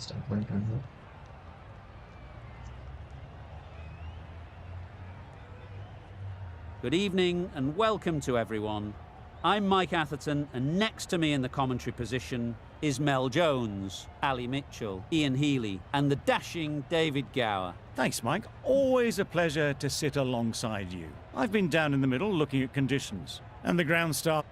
Start பண்ணிட்டாங்க. Good evening and welcome to everyone. I'm Mike Atherton, and next to me in the commentary position is Mel Jones, Ali Mitchell, Ian Healy, and the dashing David Gower. Thanks, Mike. Always a pleasure to sit alongside you. I've been down in the middle looking at conditions, and the ground staff.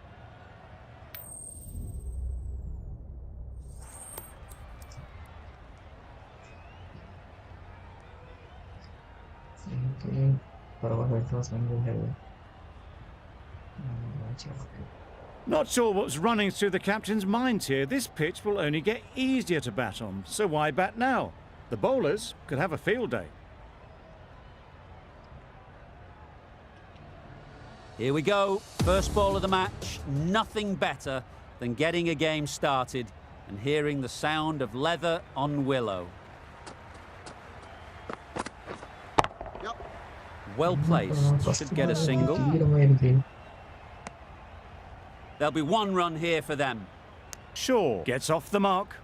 Not sure what's running through the captain's minds here. This pitch will only get easier to bat on, so why bat now? The bowlers could have a field day. Here we go. First ball of the match. Nothing better than getting a game started and hearing the sound of leather on willow. Well placed. Should get a single. There'll be one run here for them. Shaw gets off the mark.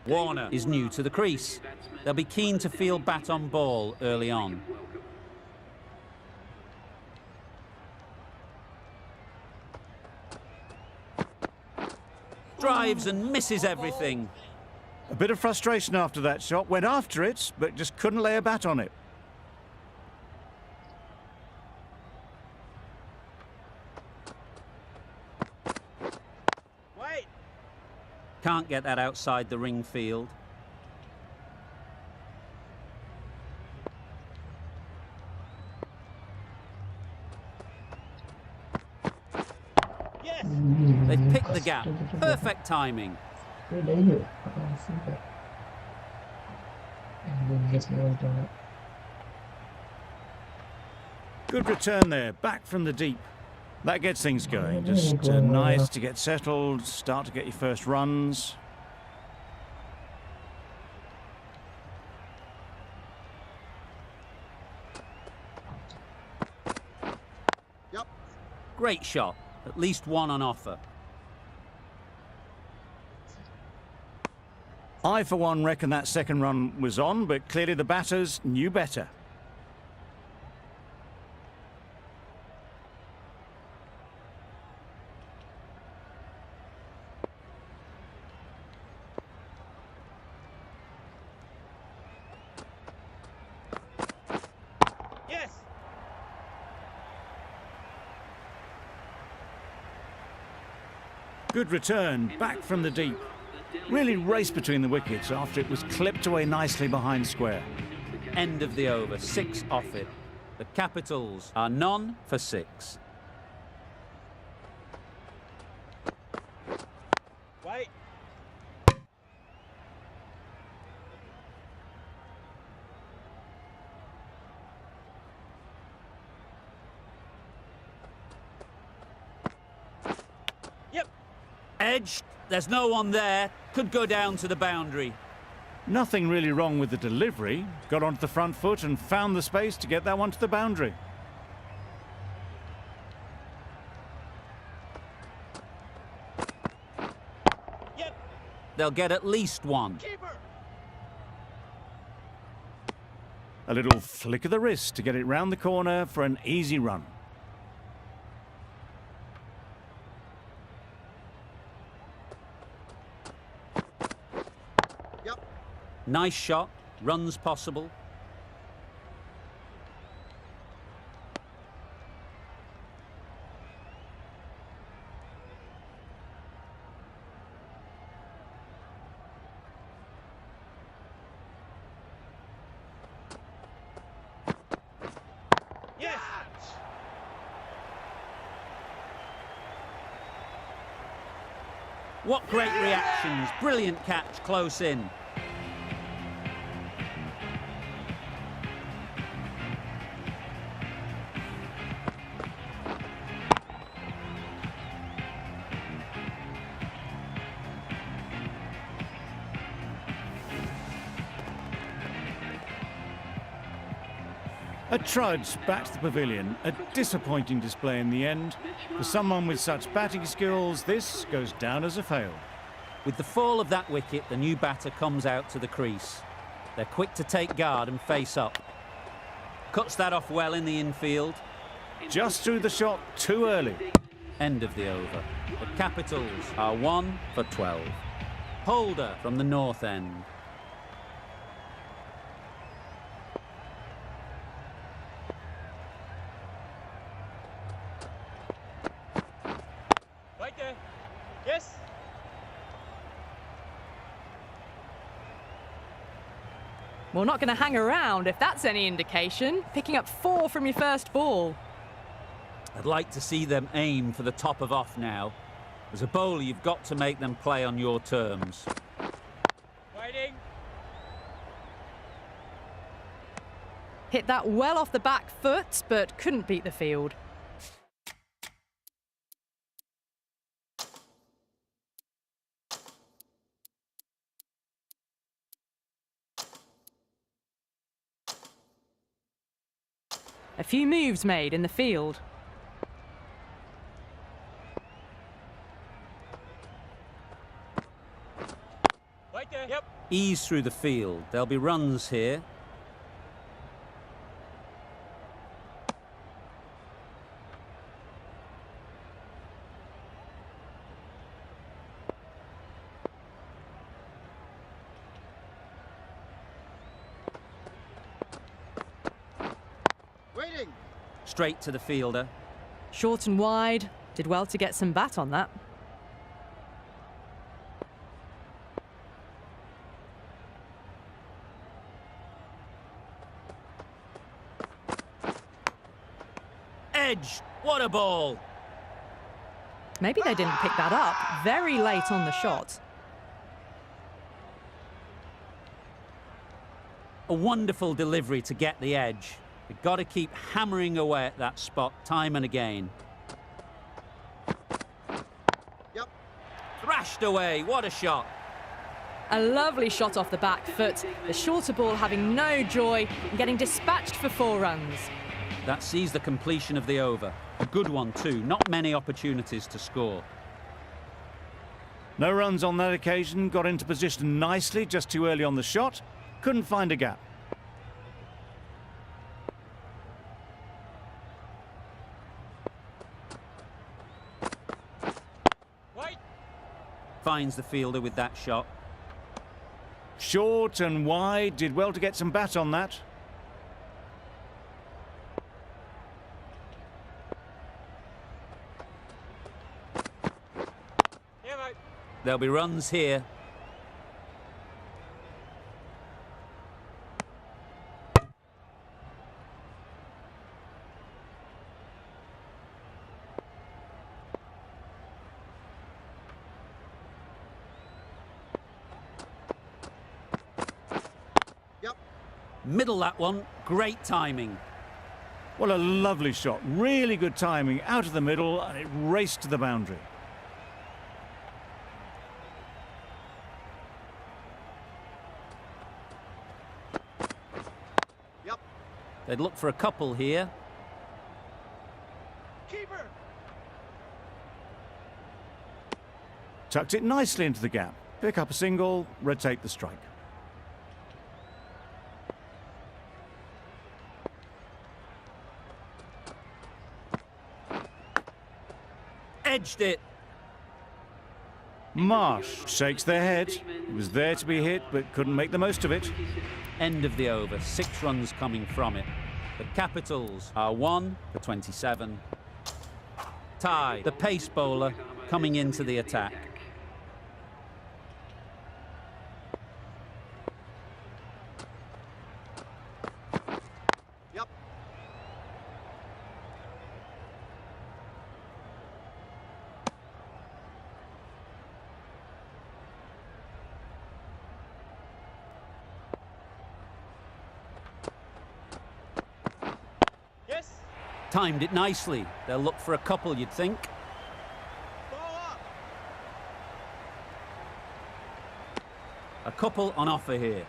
Warner is new to the crease. They'll be keen to field bat on ball early on. Drives and misses everything. A bit of frustration after that shot. Went after it, but just couldn't lay a bat on it. Can't get that outside the ring field. Yes! They've picked the gap. Perfect timing. Good return there, back from the deep. That gets things going. Just nice to get settled, start to get your first runs. Yep. Great shot. At least one on offer. I, for one, reckon that second run was on, but clearly the batters knew better. Good return, back from the deep. Really raced between the wickets after it was clipped away nicely behind square. End of the over, 6 off it. The Capitals are none for 6. Wait. Edge, there's no one there. Could go down to the boundary. Nothing really wrong with the delivery. Got onto the front foot and found the space to get that one to the boundary. Yep. They'll get at least one. Keeper. A little flick of the wrist to get it round the corner for an easy run. Nice shot, runs possible. Yes! What great reactions, brilliant catch close in. A trudge back to the pavilion. A disappointing display in the end. For someone with such batting skills, this goes down as a fail. With the fall of that wicket, the new batter comes out to the crease. They're quick to take guard and face up. Cuts that off well in the infield. Just threw the shot too early. End of the over. The Capitals are 1 for 12. Holder from the north end. Right there. Yes. Well, not going to hang around if that's any indication. Picking up 4 from your first ball. I'd like to see them aim for the top of off now. As a bowler, you've got to make them play on your terms. Waiting. Hit that well off the back foot, but couldn't beat the field. A few moves made in the field. Right there. Yep. Ease through the field. There'll be runs here. Waiting. Straight to the fielder. Short and wide. Did well to get some bat on that. Edge! What a ball! Maybe they didn't pick that up. Very late on the shot. A wonderful delivery to get the edge. You've got to keep hammering away at that spot time and again. Yep. Thrashed away. What a shot. A lovely shot off the back foot. The shorter ball having no joy and getting dispatched for 4 runs. That sees the completion of the over. A good one too. Not many opportunities to score. No runs on that occasion. Got into position nicely, just too early on the shot. Couldn't find a gap. Right. Finds the fielder with that shot. Short and wide. Did well to get some bat on that. Yeah, mate. There'll be runs here. Yep. Middle that one. Great timing. What a lovely shot. Really good timing. Out of the middle, and it raced to the boundary. Yep. They'd look for a couple here. Keeper. Tucked it nicely into the gap. Pick up a single, rotate the strike. Edged it. Marsh shakes their head. It was there to be hit, but couldn't make the most of it. End of the over. 6 runs coming from it. The Capitals are 1 for 27. Tie, the pace bowler, coming into the attack. Yep. Yes. Timed it nicely. They'll look for a couple, you'd think. Ball up. A couple on offer here.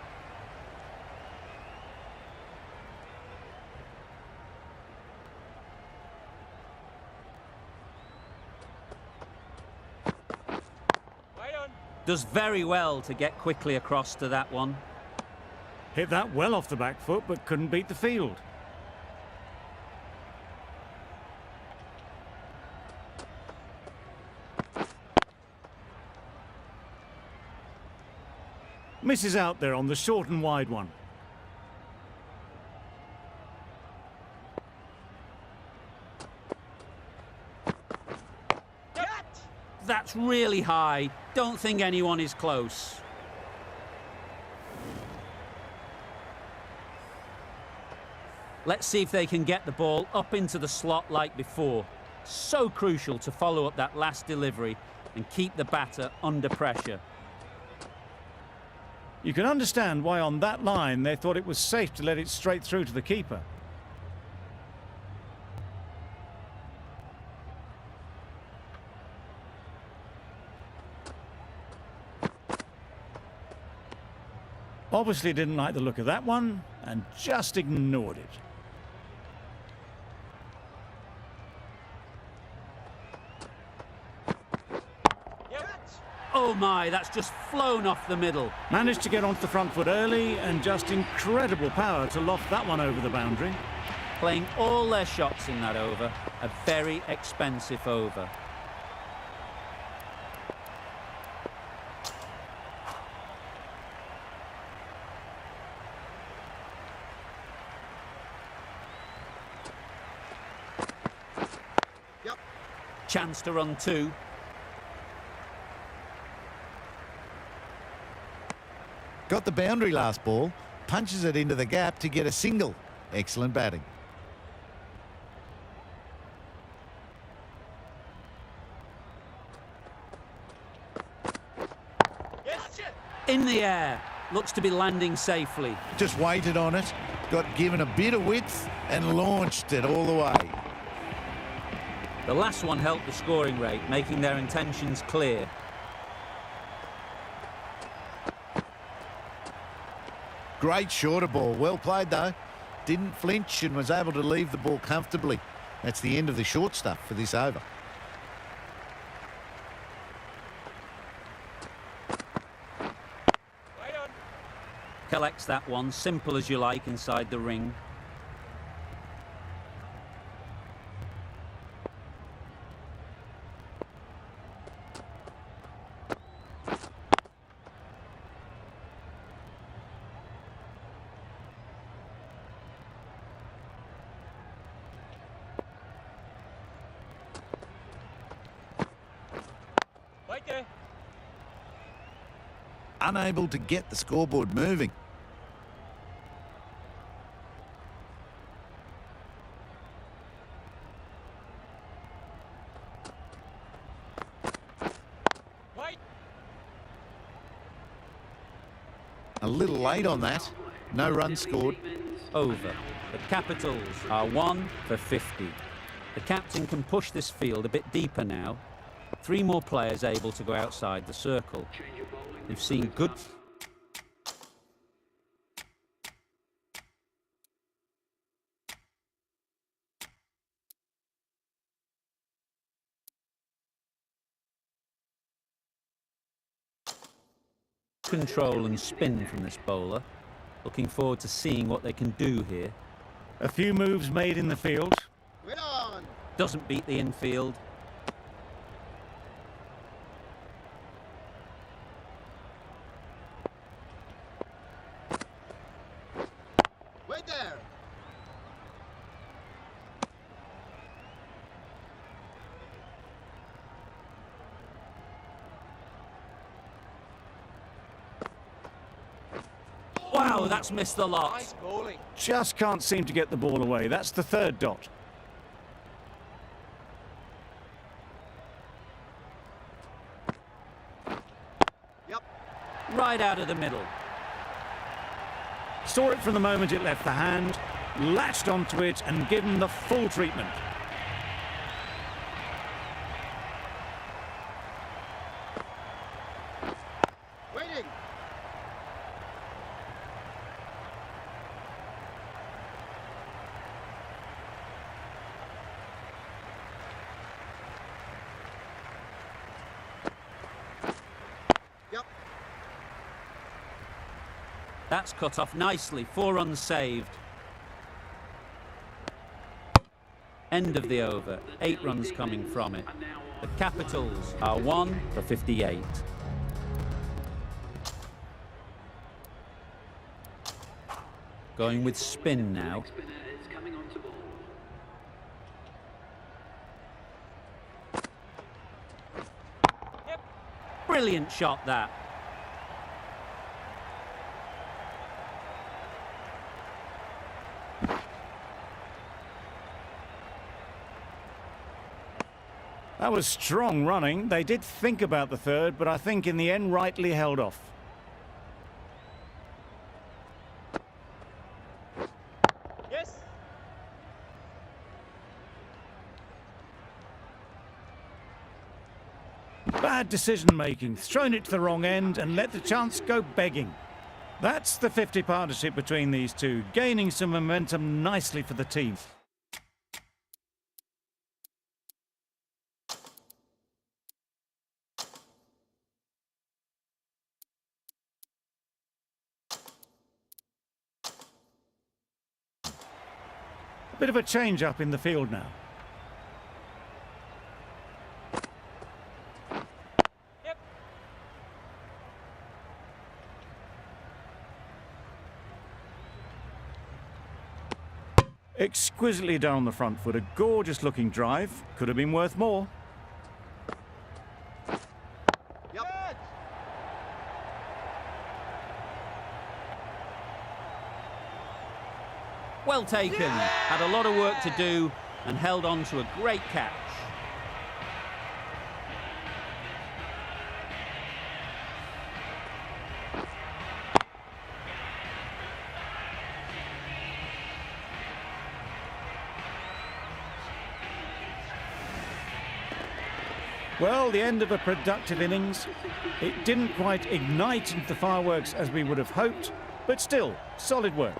Right on. Does very well to get quickly across to that one. Hit that well off the back foot, but couldn't beat the field. Misses out there on the short and wide one. That's really high. Don't think anyone is close. Let's see if they can get the ball up into the slot like before. So crucial to follow up that last delivery and keep the batter under pressure. You can understand why on that line they thought it was safe to let it straight through to the keeper. Obviously didn't like the look of that one and just ignored it. Oh my, that's just flown off the middle. Managed to get onto the front foot early and just incredible power to loft that one over the boundary. Playing all their shots in that over. A very expensive over. Chance to run two. Got the boundary last ball, punches it into the gap to get a single. Excellent batting. In the air. Looks to be landing safely. Just waited on it, got given a bit of width and launched it all the way. The last one helped the scoring rate, making their intentions clear. Great shorter ball. Well played, though. Didn't flinch and was able to leave the ball comfortably. That's the end of the short stuff for this over. Collects that one, simple as you like, inside the ring. Unable to get the scoreboard moving. A little late on that. No runs scored. Over. The Capitals are 1 for 50. The captain can push this field a bit deeper now. 3 more players able to go outside the circle. We've seen good... control and spin from this bowler. Looking forward to seeing what they can do here. A few moves made in the field. Doesn't beat the infield. Wait there. Wow, that's missed the lot. Nice bowling. Just can't seem to get the ball away. That's the 3rd dot. Right out of the middle. Saw it from the moment it left the hand, latched onto it and given the full treatment. Waiting. That's cut off nicely. 4 runs saved. End of the over. 8 runs coming from it. The Capitals are 1 for 58. Going with spin now. Brilliant shot that. That was strong running. They did think about the third, but I think in the end rightly held off. Yes. Bad decision making, thrown it to the wrong end and let the chance go begging. That's the 50 partnership between these two, gaining some momentum nicely for the team. Bit of a change up in the field now. Exquisitely done on the front foot, a gorgeous looking drive. Could have been worth more. Yep. Well taken. Had a lot of work to do and held on to a great catch. Well, the end of a productive innings. It didn't quite ignite into the fireworks as we would have hoped, but still, solid work.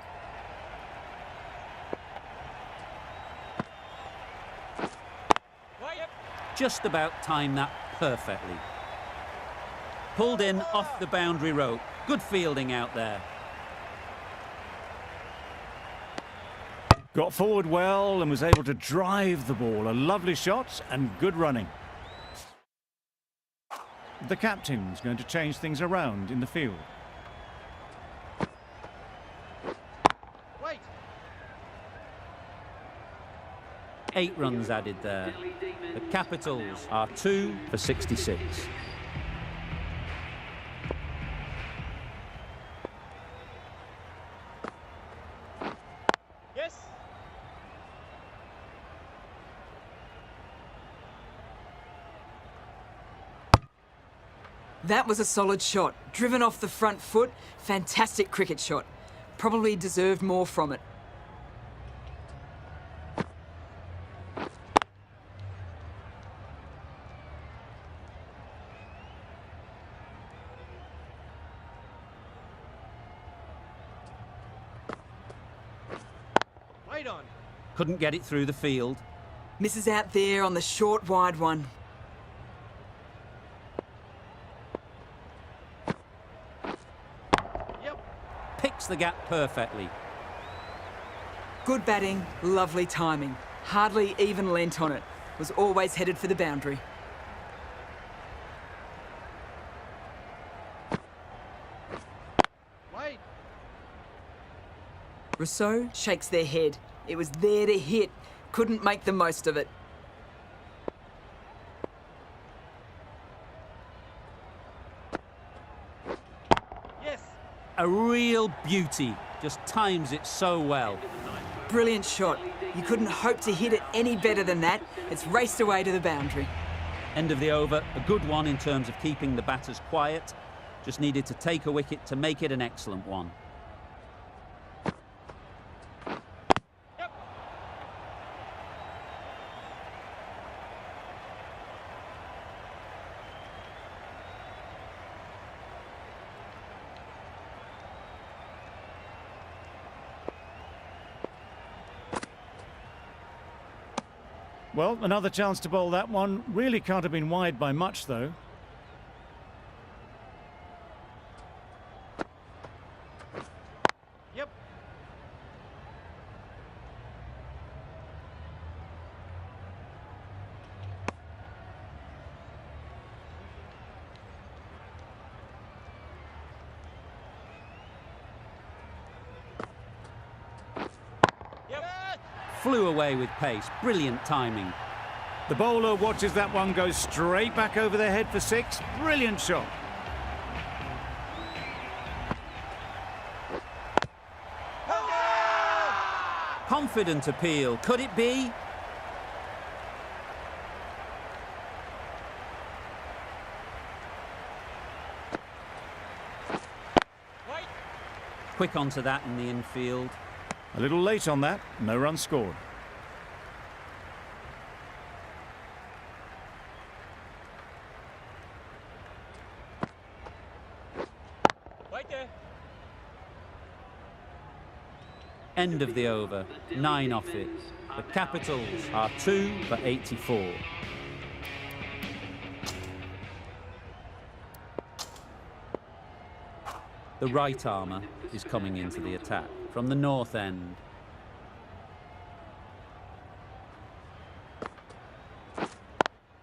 Just about timed that perfectly. Pulled in off the boundary rope. Good fielding out there. Got forward well and was able to drive the ball. A lovely shot and good running. The captain's going to change things around in the field. Wait. 8 runs added there. The Capitals are 2 for 66. Yes. That was a solid shot. Driven off the front foot. Fantastic cricket shot. Probably deserved more from it. Wait on. Couldn't get it through the field. Misses out there on the short, wide one. Picks the gap perfectly. Good batting, lovely timing. Hardly even lent on it. Was always headed for the boundary. Wait. Rousseau shakes their head. It was there to hit. Couldn't make the most of it. Yes. A real beauty. Just times it so well. Brilliant shot. You couldn't hope to hit it any better than that. It's raced away to the boundary. End of the over. A good one in terms of keeping the batters quiet. Just needed to take a wicket to make it an excellent one. Well, another chance to bowl that one. Really can't have been wide by much, though. flew away with pace. Brilliant timing. The bowler watches that one go straight back over their head for 6. Brilliant shot. Confident appeal. Could it be? Wait. Quick onto that in the infield. A little late on that. No run scored. Wait there. End of the over. 9 off it. The Capitals are 2 for 84. The right armour is coming into the attack from the north end.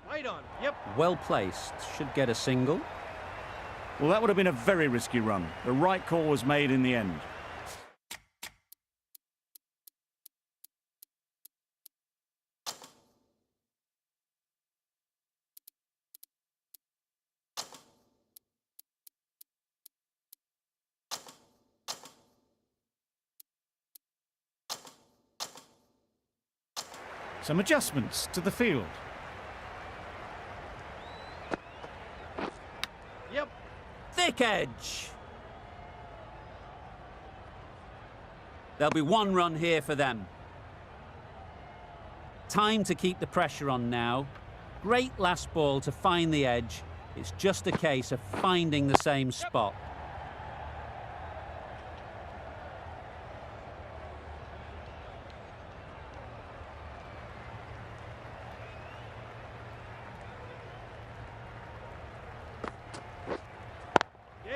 Right on. Yep. Well placed. Should get a single. Well, that would have been a very risky run. The right call was made in the end. Some adjustments to the field. Yep. Thick edge. There'll be 1 run here for them. Time to keep the pressure on now. Great last ball to find the edge. It's just a case of finding the same spot.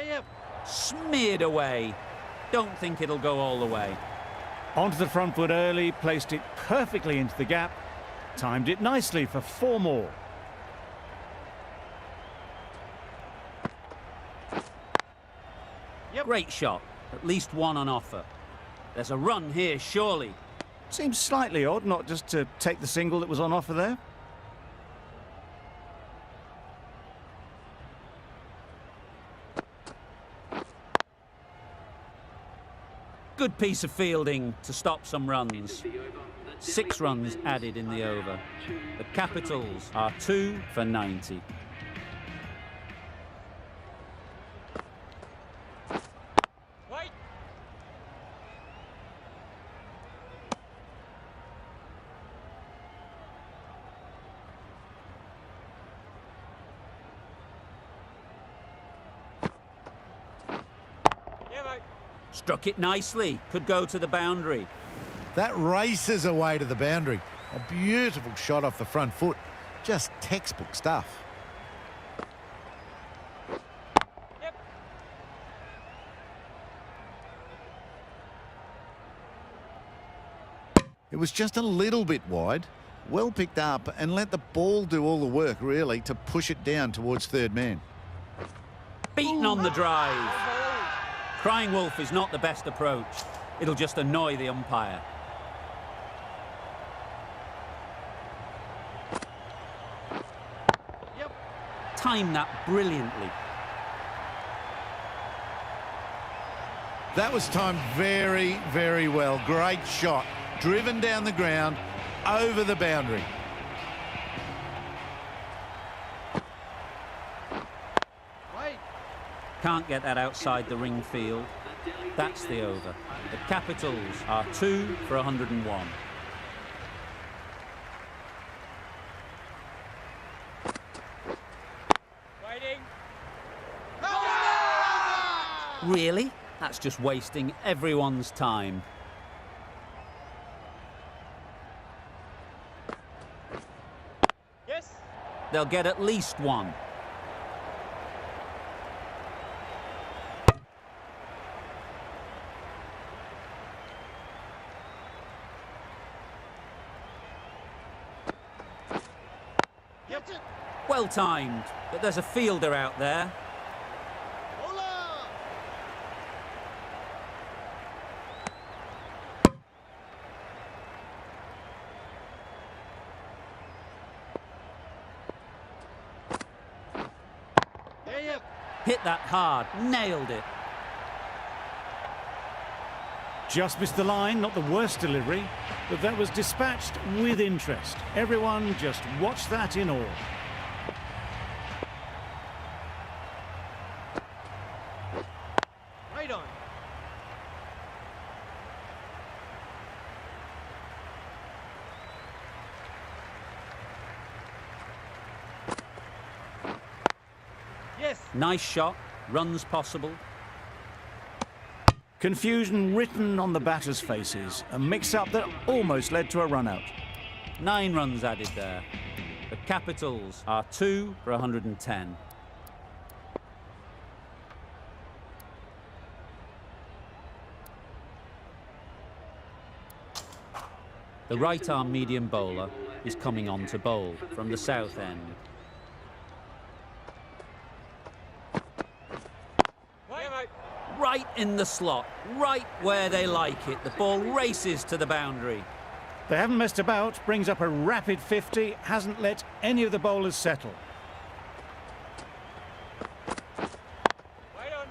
Yep. Smeared away. Don't think it'll go all the way. Onto the front foot early, placed it perfectly into the gap. Timed it nicely for 4 more. Yep. Great shot. At least 1 on offer. There's a run here, surely. Seems slightly odd not just to take the single that was on offer there. Good piece of fielding to stop some runs. 6 runs added in the over. The Capitals are 2 for 90. Wait. Yeah, mate. Struck it nicely. Could go to the boundary. That races away to the boundary. A beautiful shot off the front foot. Just textbook stuff. Yep. It was just a little bit wide. Well picked up and let the ball do all the work, really, to push it down towards third man. Beaten on the drive. Crying wolf is not the best approach. It'll just annoy the umpire. Yep. Timed that brilliantly. That was timed very, very well. Great shot. Driven down the ground, over the boundary. Wait. Can't get that outside the ring field. That's the over. The Capitals are 2 for 101. Waiting. Really? That's just wasting everyone's time. Yes. They'll get at least 1. Yep. Well timed, but there's a fielder out there. Hola. Hit that hard, nailed it. Just missed the line, not the worst delivery, but that was dispatched with interest. Everyone just watched that in awe. Right on. Yes. Nice shot, runs possible. Confusion written on the batters' faces, a mix-up that almost led to a run-out. 9 runs added there. The Capitals are 2 for 110. The right-arm medium bowler is coming on to bowl from the south end. Right in the slot, right where they like it. The ball races to the boundary. They haven't messed about, brings up a rapid 50, hasn't let any of the bowlers settle. Right on.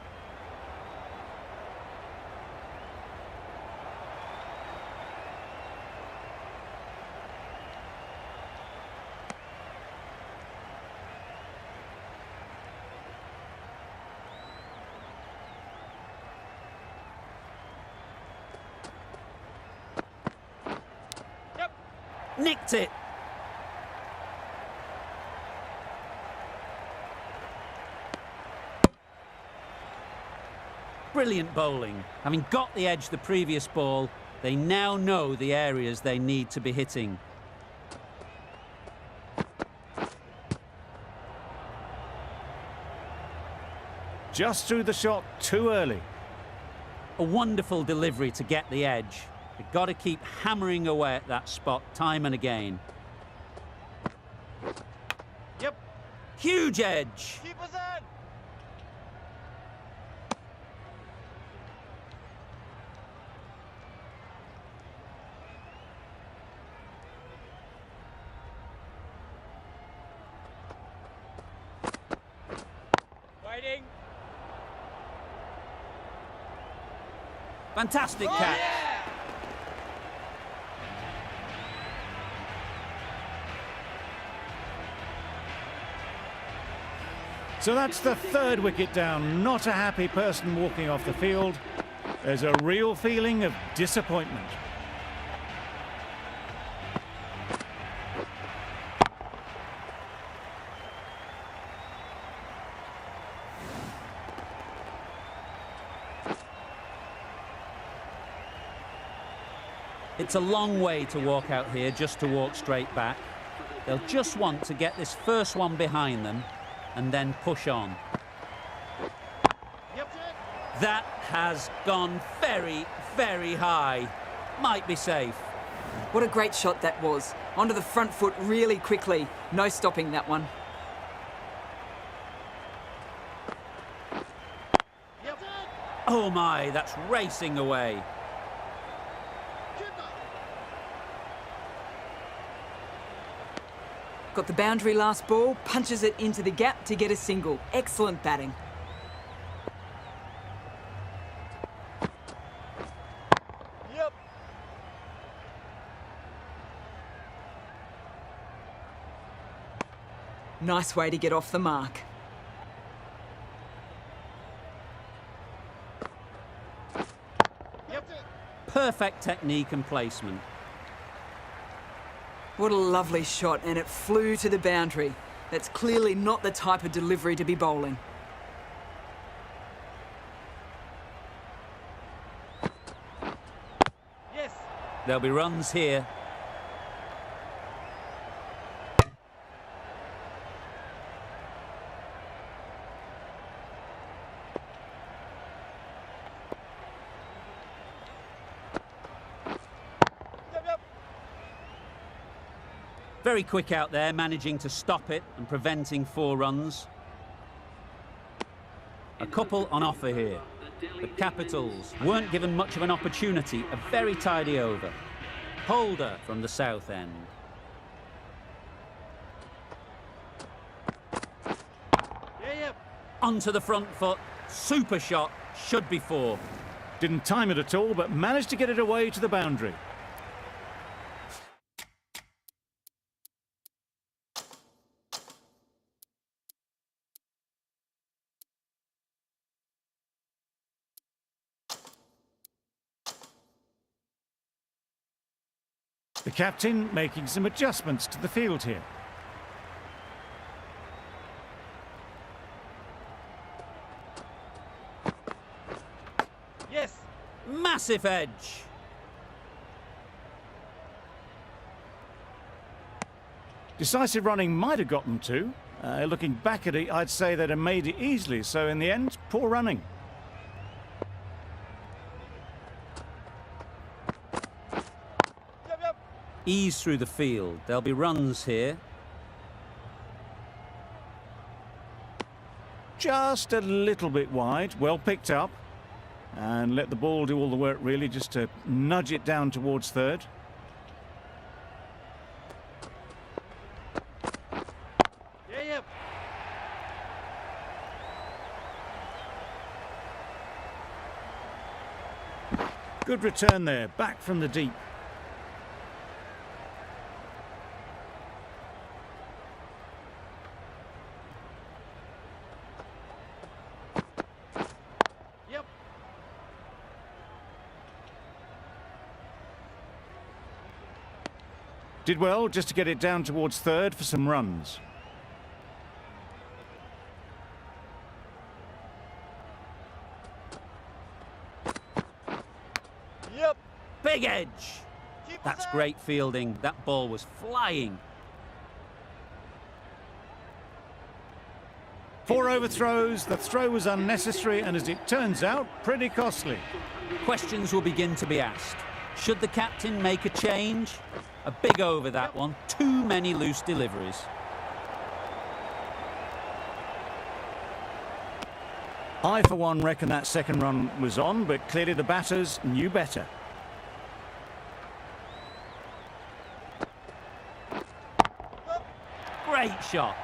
Yep. Nicked it. Brilliant bowling. Having got the edge the previous ball, they now know the areas they need to be hitting. Just threw the shot too early. A wonderful delivery to get the edge. You've got to keep hammering away at that spot time and again. Yep. Huge edge. Keep us in. Fighting. Fantastic catch. So that's the third wicket down. Not a happy person walking off the field. There's a real feeling of disappointment. It's a long way to walk out here just to walk straight back. They'll just want to get this first one behind them and then push on. Yep. That has gone very, very high. Might be safe. What a great shot that was. Onto the front foot really quickly. No stopping that one. Yep. Oh my, that's racing away. Got the boundary last ball, punches it into the gap to get a single. Excellent batting. Yep. Nice way to get off the mark. Yep. Perfect technique and placement. What a lovely shot, and it flew to the boundary. That's clearly not the type of delivery to be bowling. Yes. There'll be runs here. Yep. Very quick out there, managing to stop it and preventing 4 runs. A couple on offer here. The Capitals weren't given much of an opportunity, a very tidy over. Holder from the south end. Yeah. Onto the front foot. Super shot. Should be 4. Didn't time it at all, but managed to get it away to the boundary. The captain making some adjustments to the field here. Yes. Massive edge. Decisive running might have got them to. Looking back at it, I'd say they'd have made it easily. So in the end, poor running. Yep, yep. Ease through the field. There'll be runs here. Just a little bit wide. Well picked up. And let the ball do all the work, really, just to nudge it down towards third. Yeah, yep. Good return there, back from the deep. Yep. Did well just to get it down towards third for some runs. Yep. Big edge. Keep That's us great fielding. That ball was flying. 4 overthrows, the throw was unnecessary and, as it turns out, pretty costly. Questions will begin to be asked. Should the captain make a change? A big over that one. Too many loose deliveries. I, for one, reckon that second run was on, but clearly the batters knew better. Great shot.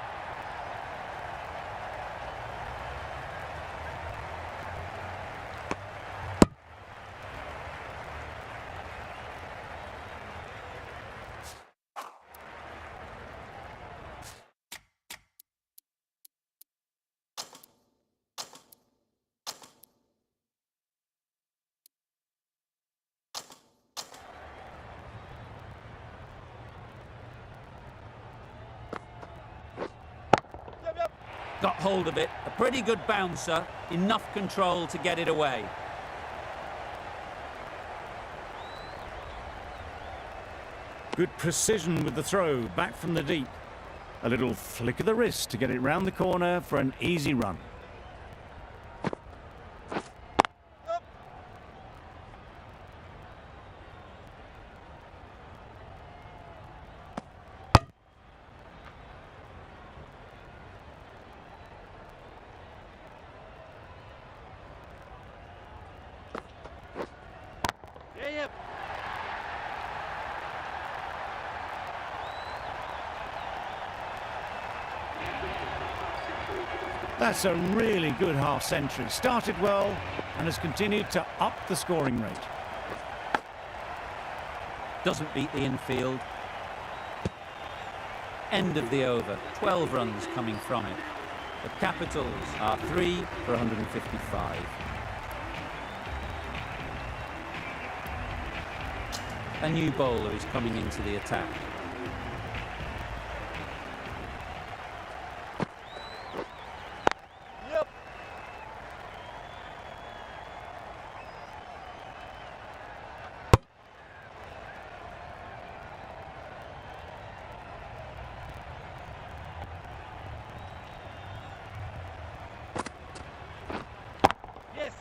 Yep, yep. Got hold of it. A pretty good bouncer. Enough control to get it away. Good precision with the throw, back from the deep. A little flick of the wrist to get it round the corner for an easy run. Yep. Yeah, yep. That's a really good half century. Started well and has continued to up the scoring rate. Doesn't beat the infield. End of the over. 12 runs coming from it. The Capitals are 3 for 155. A new bowler is coming into the attack. Yep. Yes.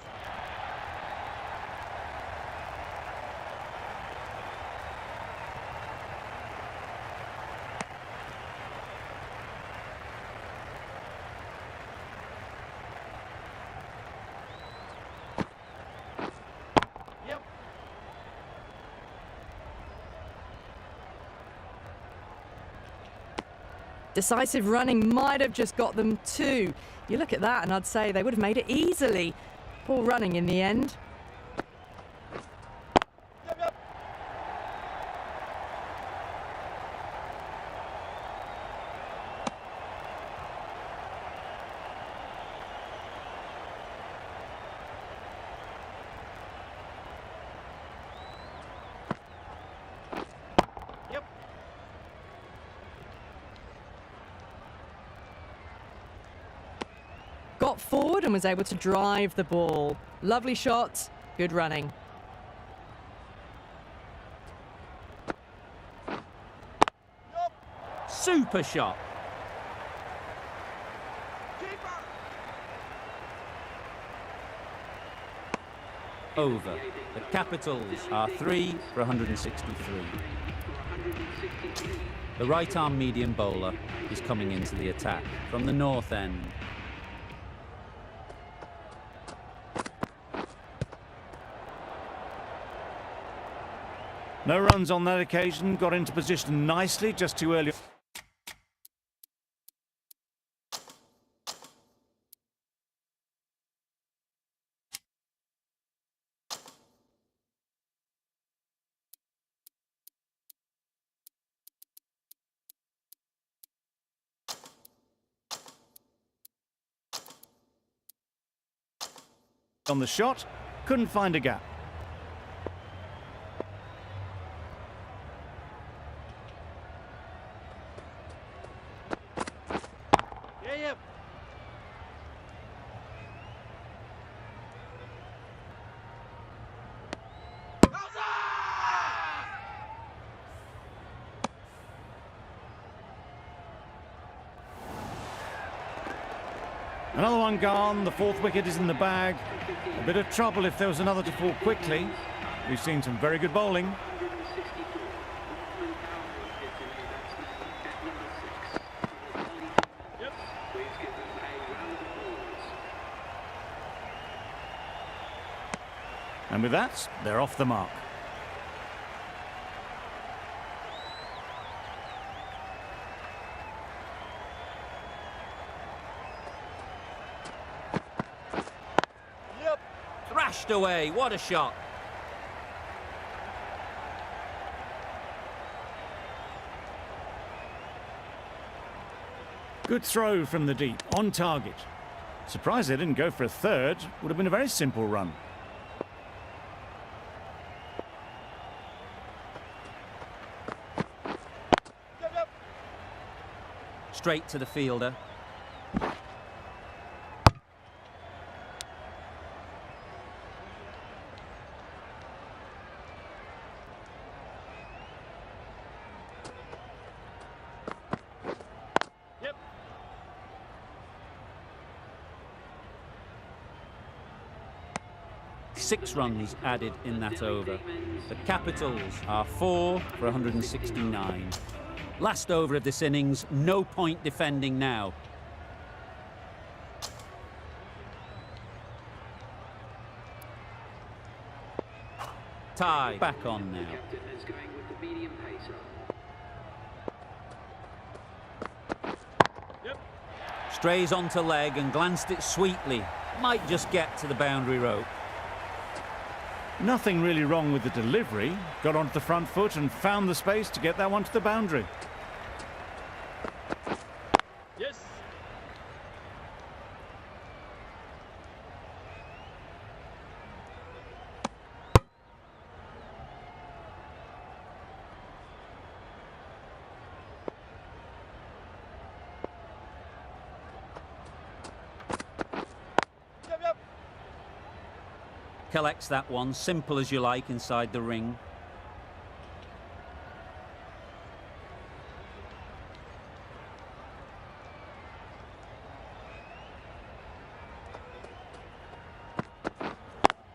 Decisive running might have just got them two. You look at that and I'd say they would have made it easily. Poor running in the end. Yep, yep. Yep. Got forward and was able to drive the ball. Lovely shot, good running. Super shot. Keeper. Over. The Capitals are 3 for 163. The right-arm medium bowler is coming into the attack from the north end. No runs on that occasion, got into position nicely, just too early. On the shot, couldn't find a gap. Yeah, yeah. Another one gone, the fourth wicket is in the bag. A bit of trouble if there was another to fall quickly. We've seen some very good bowling. Yep. And with that, they're off the mark. Yep. Thrashed away, what a shot. Good throw from the deep, on target. Surprised they didn't go for a third. Would have been a very simple run. Yep, yep. Straight to the fielder. Yep. 6 runs added in that over. The Capitals are 4 for 169. Last over of this innings, no point defending now. Tie back on now. Yep. Strays onto leg and glanced it sweetly. Might just get to the boundary rope. Nothing really wrong with the delivery. Got onto the front foot and found the space to get that one to the boundary. Yes. Yep, yep. Collects that one, simple as you like, inside the ring.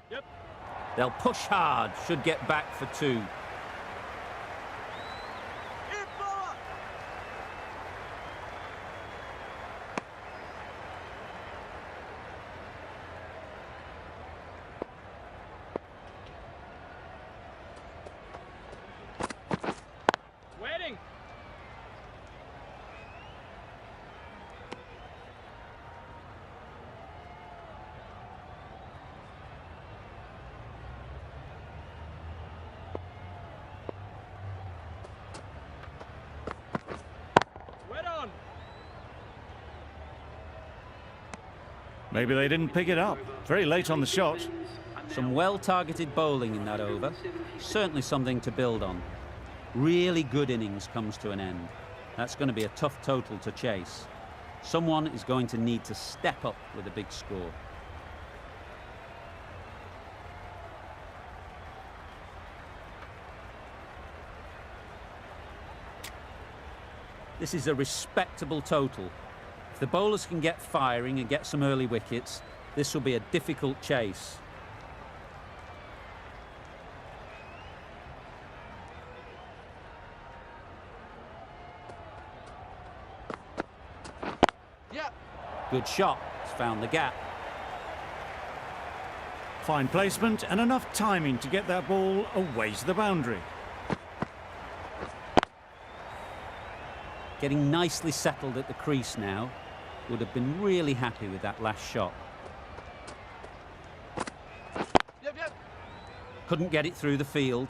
Yep. They'll push hard, should get back for 2. In power. Waiting. Maybe they didn't pick it up. Very late on the shot. Some well-targeted bowling in that over. Certainly something to build on. Really good innings comes to an end. That's going to be a tough total to chase. Someone is going to need to step up with a big score. This is a respectable total. If the bowlers can get firing and get some early wickets, this will be a difficult chase. Yeah. Good shot. It's found the gap. Fine placement and enough timing to get that ball away to the boundary. Getting nicely settled at the crease now. Would have been really happy with that last shot. Yep, yep. Couldn't get it through the field.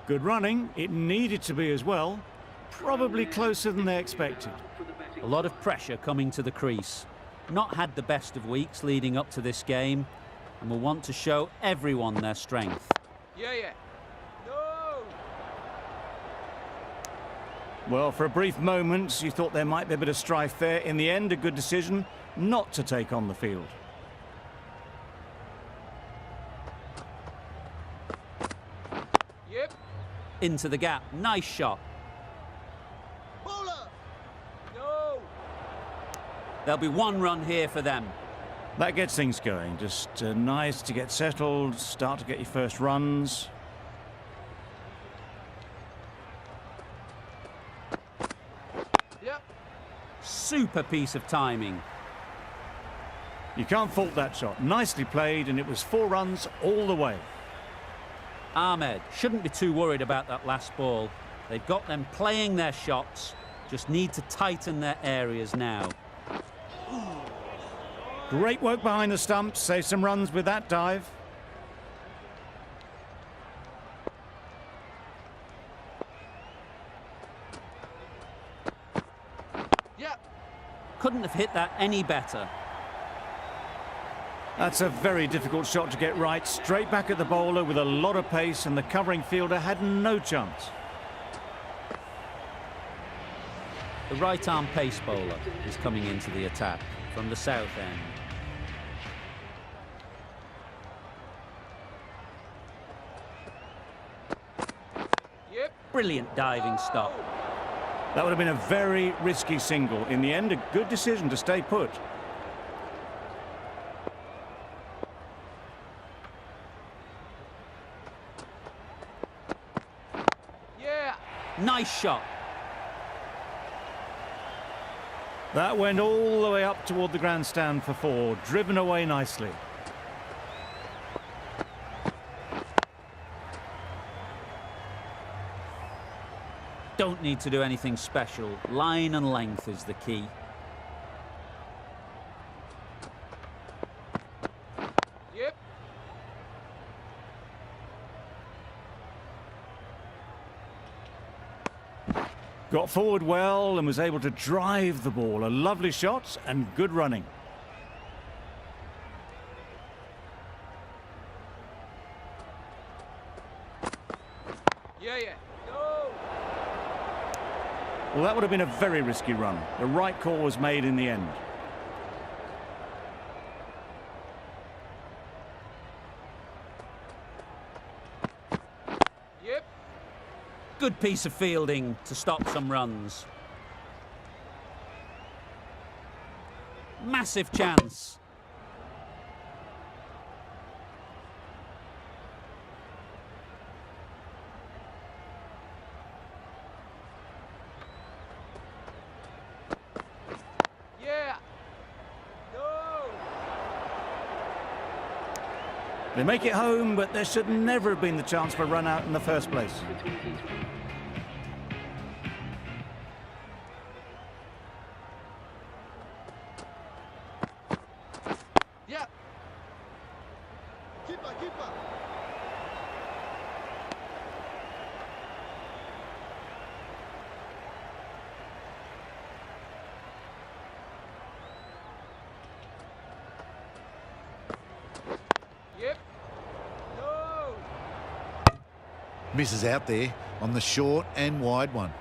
Good running. It needed to be as well. Probably closer than they expected. A lot of pressure coming to the crease. Not had the best of weeks leading up to this game, and will want to show everyone their strength. Yeah, yeah. No. Well, for a brief moment, you thought there might be a bit of strife there. In the end, a good decision not to take on the field. Yep. Into the gap. Nice shot. Bowler. No. There'll be one run here for them. That gets things going. Just nice to get settled, start to get your first runs. Yep. Super piece of timing. You can't fault that shot. Nicely played, and it was 4 runs all the way. Ahmed shouldn't be too worried about that last ball. They've got them playing their shots. Just need to tighten their areas now. Great work behind the stumps. Save some runs with that dive. Yep. Couldn't have hit that any better. That's a very difficult shot to get right. Straight back at the bowler with a lot of pace, and the covering fielder had no chance. The right-arm pace bowler is coming into the attack from the south end. Yep. Brilliant diving stop. That would have been a very risky single. In the end, a good decision to stay put. Yeah. Nice shot. That went all the way up toward the grandstand for 4, driven away nicely. Don't need to do anything special. Line and length is the key. Yep. Got forward well and was able to drive the ball. A lovely shot and good running. Yeah, yeah. No. Well, that would have been a very risky run. The right call was made in the end. Yep. Good piece of fielding to stop some runs. Massive chance. Yeah. No. They make it home, but there should never have been the chance for a run out in the first place. Yeah. Keeper, keeper. Misses out there on the short and wide one.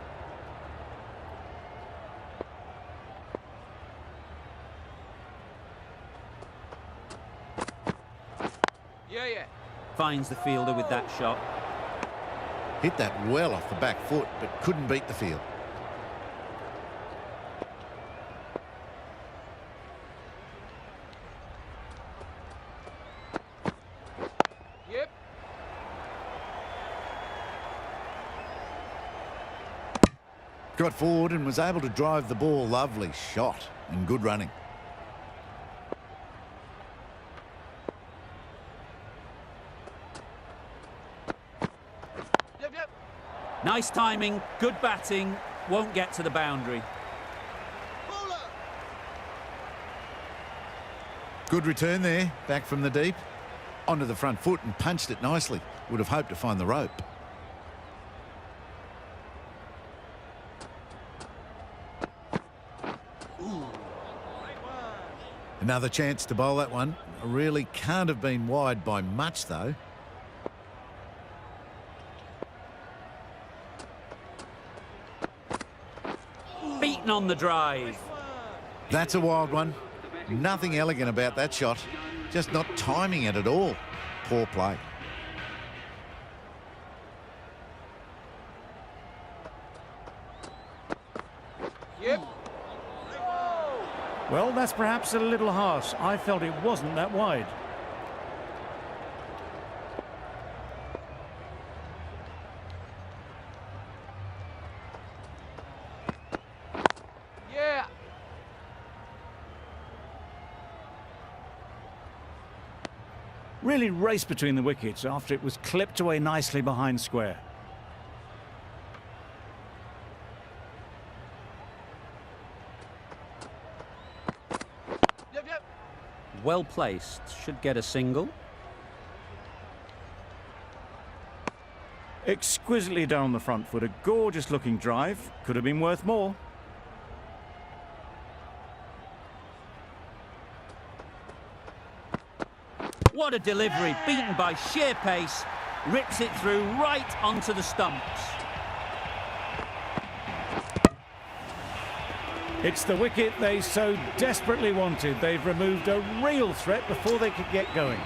Yeah, yeah. Finds the fielder with that shot. Hit that well off the back foot, but couldn't beat the field. Yep. Got forward and was able to drive the ball. Lovely shot and good running. Yep, yep. Nice timing, good batting, won't get to the boundary. Bowler. Good return there, back from the deep. Onto the front foot and punched it nicely. Would have hoped to find the rope. Another chance to bowl that one. Really can't have been wide by much, though. Beaten on the drive. That's a wild one. Nothing elegant about that shot. Just not timing it at all. Poor play. Yep. Well, that's perhaps a little harsh. I felt it wasn't that wide. Yeah. Really raced between the wickets after it was clipped away nicely behind square. Yep, yep. Well placed, should get a single. Exquisitely down the front foot, a gorgeous looking drive. Could have been worth more. What a delivery, beaten by sheer pace, rips it through right onto the stumps. It's the wicket they so desperately wanted. They've removed a real threat before they could get going.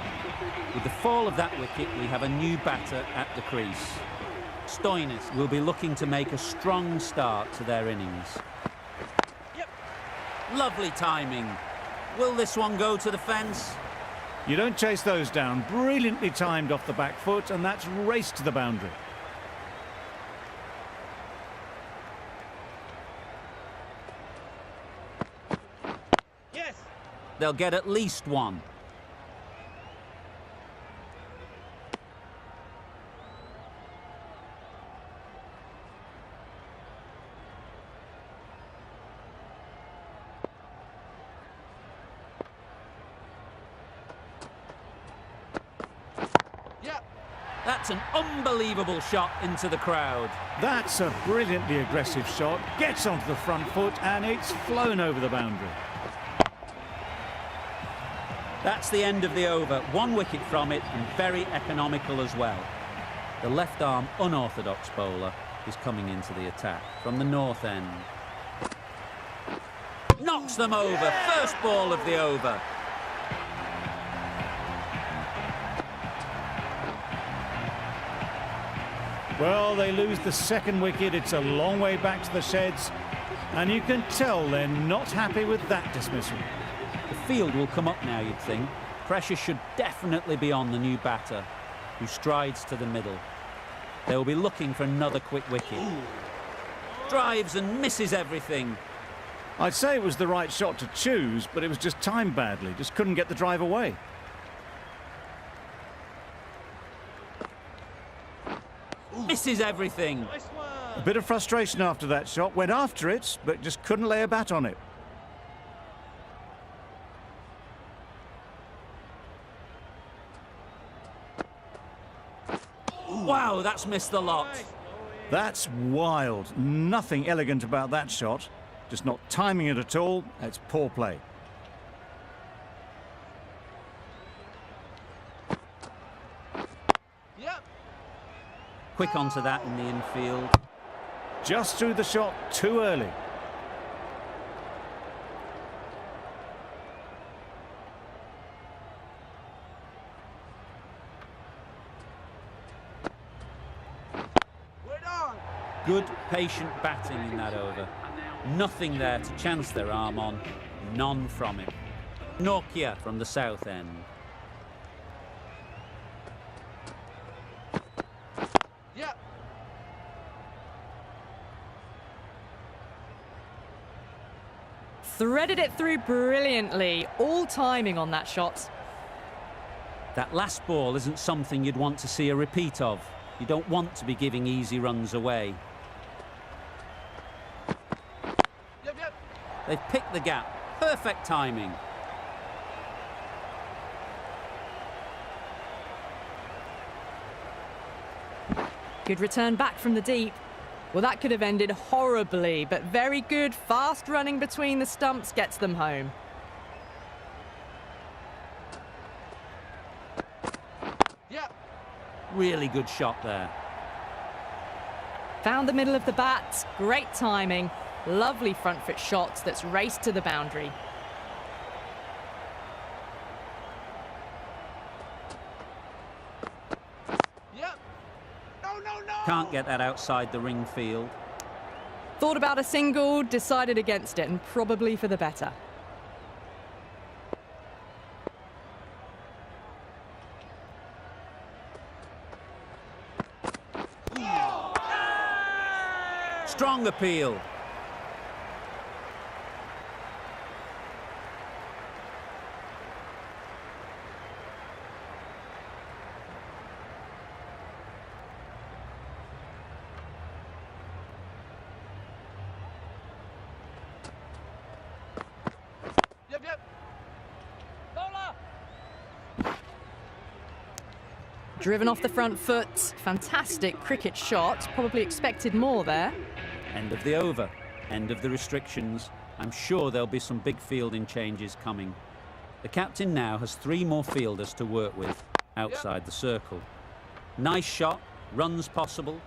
With the fall of that wicket, we have a new batter at the crease. Stoinis will be looking to make a strong start to their innings. Yep. Lovely timing. Will this one go to the fence? You don't chase those down. Brilliantly timed off the back foot, and that's raced to the boundary. Yes. They'll get at least one. Yep. That's an unbelievable shot into the crowd. That's a brilliantly aggressive shot. Gets onto the front foot, and it's flown over the boundary. That's the end of the over. One wicket from it, and very economical as well. The left-arm unorthodox bowler is coming into the attack from the north end. Knocks them over. First ball of the over. Well, they lose the second wicket. It's a long way back to the sheds, and you can tell they're not happy with that dismissal. The field will come up now, you'd think. Pressure should definitely be on the new batter, who strides to the middle. They will be looking for another quick wicket. Drives and misses everything. I'd say it was the right shot to choose, but it was just timed badly. Just couldn't get the drive away. Misses everything. Nice one. A bit of frustration after that shot. Went after it, but just couldn't lay a bat on it. Wow, that's missed the lot. That's wild. Nothing elegant about that shot. Just not timing it at all. It's poor play. Yep. Quick onto that in the infield. Just threw the shot too early. Wait on. Good, patient batting in that over. Nothing there to chance their arm on. None from it. Nokia from the south end. Yep. Threaded it through brilliantly. All timing on that shot. That last ball isn't something you'd want to see a repeat of. You don't want to be giving easy runs away. Yep, yep. They've picked the gap. Perfect timing. Good return back from the deep. Well, that could have ended horribly, but very good, fast running between the stumps gets them home. Yep. Really good shot there. Found the middle of the bat, great timing. Lovely front foot shot that's raced to the boundary. Yep. No, no, no. Can't get that outside the ring field. Thought about a single, decided against it, and probably for the better. Strong appeal. Yep, yep. Bowler. Driven off the front foot, fantastic cricket shot, probably expected more there. End of the over. End of the restrictions. I'm sure there'll be some big fielding changes coming. The captain now has 3 more fielders to work with outside the circle. Nice shot. Runs possible.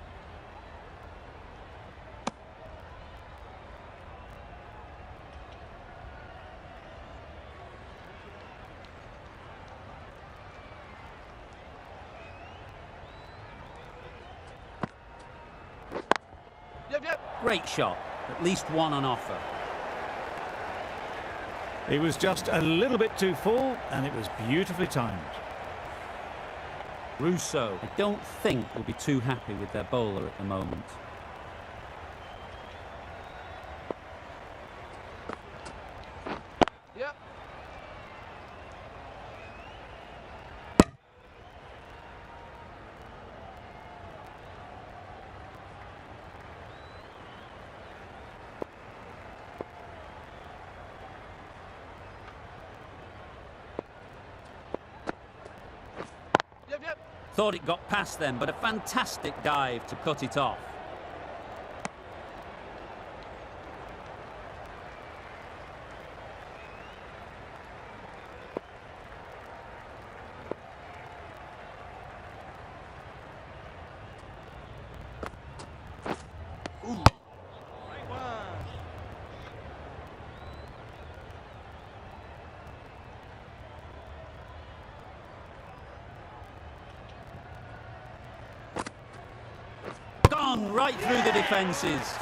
Yep, yep. Great shot. At least one on offer. He was just a little bit too full, and it was beautifully timed. Russo, I don't think will be too happy with their bowler at the moment. Yep. Yep, yep. Thought it got past them, but a fantastic dive to cut it off. Right one. Gone right through the defences.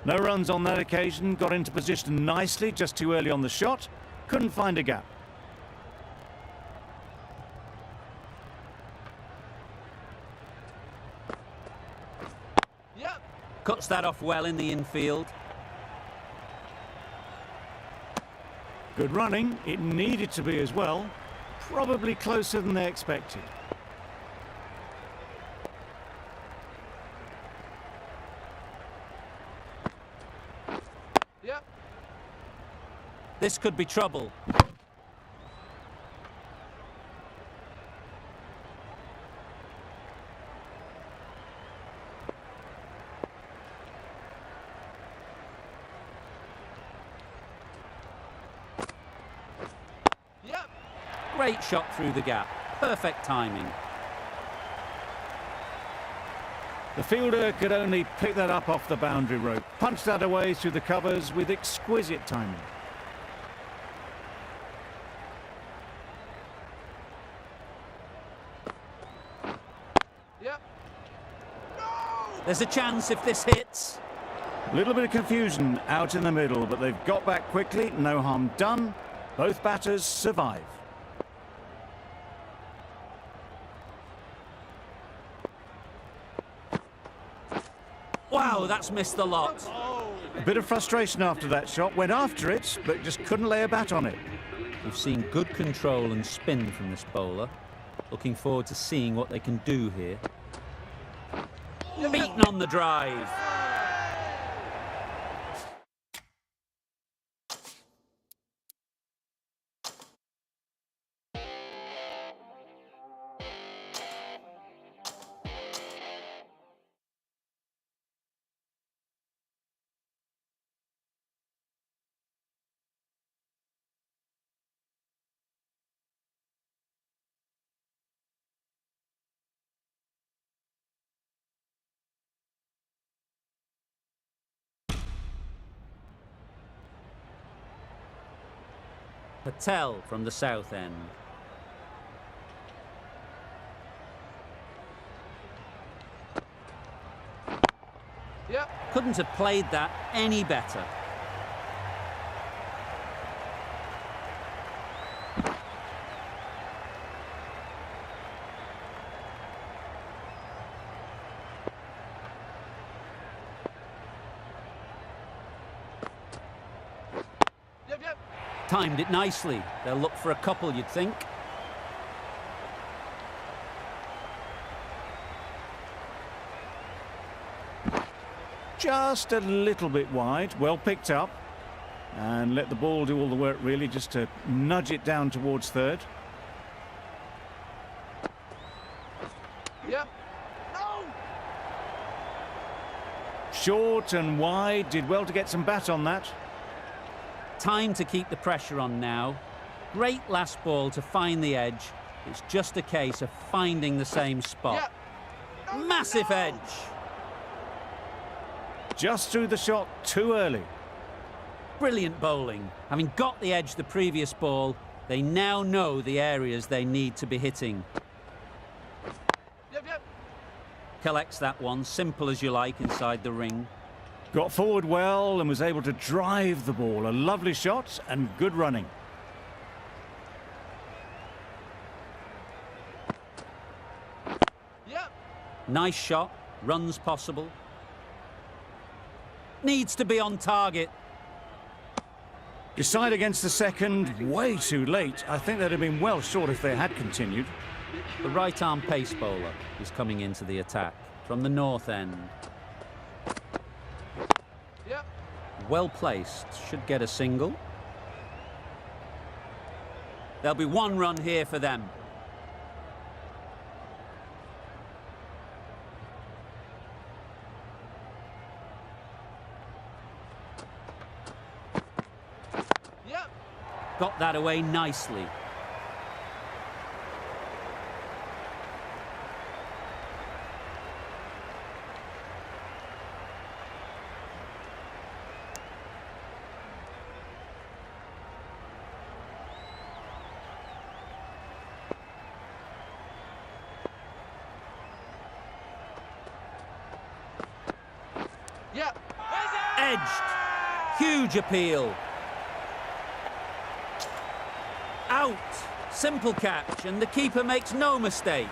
No runs on that occasion, got into position nicely, just too early on the shot, Couldn't find a gap. Yep. Cuts that off well in the infield. Good running. It needed to be as well. Probably closer than they expected. Yep. This could be trouble. Yep. Great shot through the gap. Perfect timing. The fielder could only pick that up off the boundary rope. Punched that away through the covers with exquisite timing. Yep. There's a chance if this hits. A little bit of confusion out in the middle, but they've got back quickly. No harm done. Both batters survive. Wow, that's missed the lot. Oh. A bit of frustration after that shot. Went after it, but just couldn't lay a bat on it. We've seen good control and spin from this bowler. Looking forward to seeing what they can do here. Beaten on the drive. Patel from the south end. Yep. Couldn't have played that any better. Yep. Yep. Timed it nicely. They'll look for a couple, you'd think. Just a little bit wide. Well picked up. And let the ball do all the work, really, just to nudge it down towards third. Yep. No. Short and wide. Did well to get some bat on that. Time to keep the pressure on now. Great last ball to find the edge. It's just a case of finding the same spot. Yep. Massive edge. Just threw the shot too early. Brilliant bowling. Having got the edge the previous ball, they now know the areas they need to be hitting. Yep. Yep. Collects that one, simple as you like, inside the ring. Got forward well and was able to drive the ball. A lovely shot and good running. Yep. Nice shot, runs possible. Needs to be on target. Decide against the second, way too late. I think they'd have been well short if they had continued. The right-arm pace bowler is coming into the attack from the north end. Yep. Well placed, should get a single. There'll be one run here for them. Yep. Got that away nicely. Yep. Edged. Huge appeal. Out! Simple catch, and the keeper makes no mistake.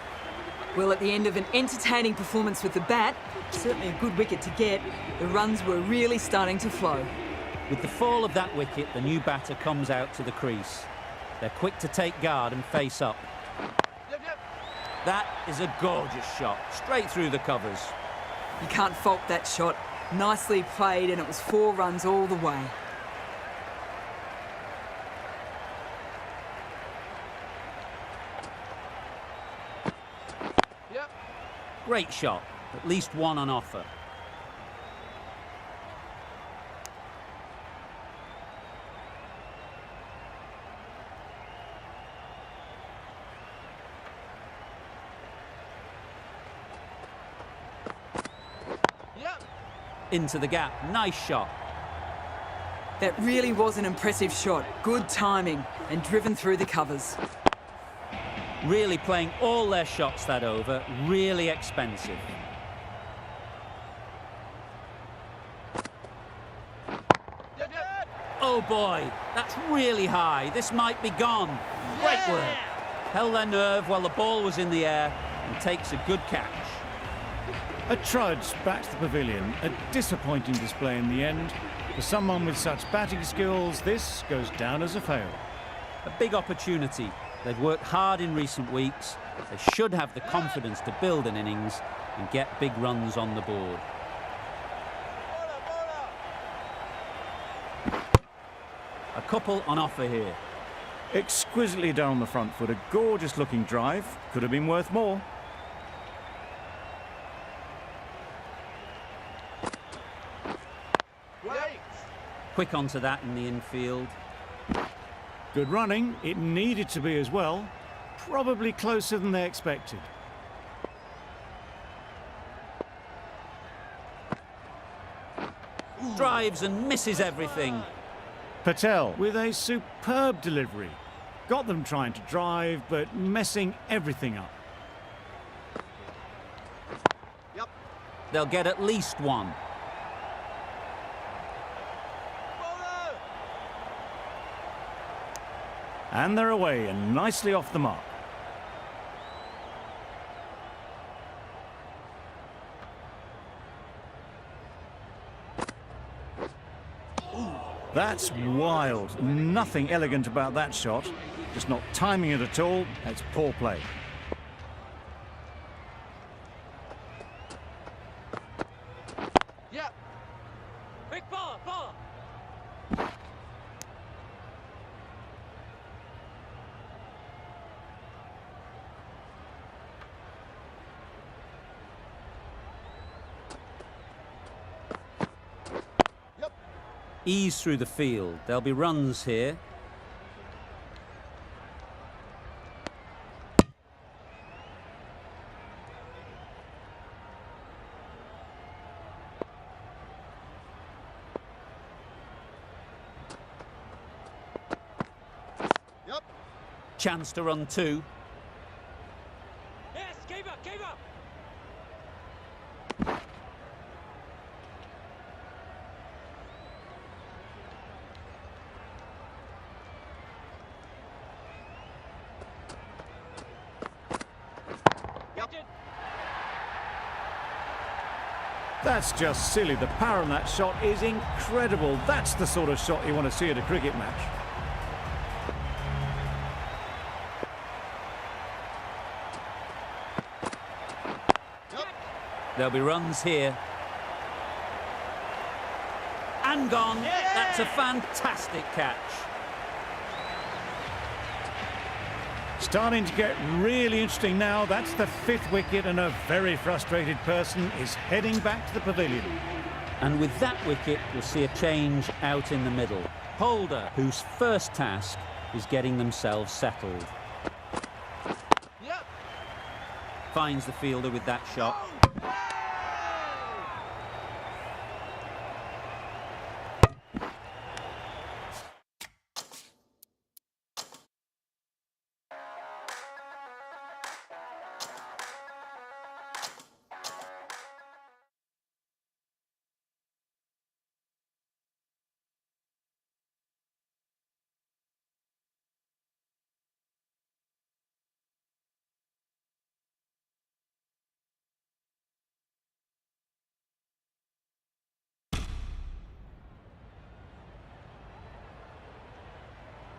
Well, at the end of an entertaining performance with the bat, certainly a good wicket to get, the runs were really starting to flow. With the fall of that wicket, the new batter comes out to the crease. They're quick to take guard and face up. Yep. That is a gorgeous shot, straight through the covers. You can't fault that shot. Nicely played, and it was 4 runs all the way. Yep. Great shot, at least one on offer. Yep. Into the gap, nice shot. That really was an impressive shot. Good timing, and driven through the covers. Really playing all their shots that over, really expensive. Yep. Oh boy, that's really high. This might be gone. Great work. Held their nerve while the ball was in the air and takes a good catch. A trudge back to the pavilion. A disappointing display in the end. For someone with such batting skills, this goes down as a fail. A big opportunity. They've worked hard in recent weeks. They should have the confidence to build an innings and get big runs on the board. A couple on offer here. Exquisitely done on the front foot. A gorgeous looking drive. Could have been worth more. Great. Quick onto that in the infield. Good running. It needed to be as well. Probably closer than they expected. Drives and misses everything. Patel with a superb delivery. Got them trying to drive, but messing everything up. Yep. They'll get at least one. Bowler. And they're away and nicely off the mark. That's wild. Nothing elegant about that shot. Just not timing it at all. That's poor play. Yep. Quick ball. Ease through the field. There'll be runs here. Yep. Chance to run 2. Yes, keep up. That's just silly. The power on that shot is incredible. That's the sort of shot you want to see at a cricket match. There'll be runs here. And gone. That's a fantastic catch. Starting to get really interesting now. That's the 5th wicket, and a very frustrated person is heading back to the pavilion. And with that wicket, we'll see a change out in the middle. Holder, whose first task is getting themselves settled. Yep. Finds the fielder with that shot.